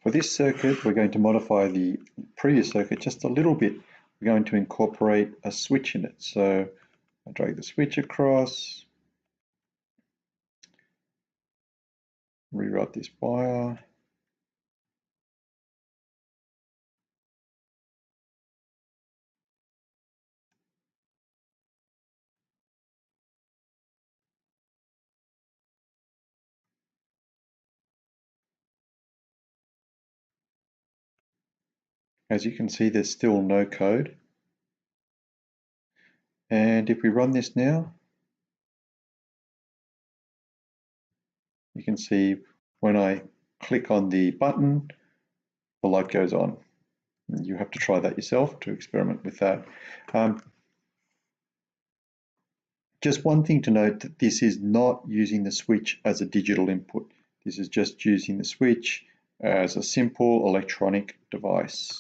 For this circuit, we're going to modify the previous circuit just a little bit. We're going to incorporate a switch in it. So I drag the switch across, rewrite this wire. As you can see, there's still no code. And if we run this now, you can see when I click on the button, the light goes on. You have to try that yourself to experiment with that. Just one thing to note, that this is not using the switch as a digital input. This is just using the switch as a simple electronic device.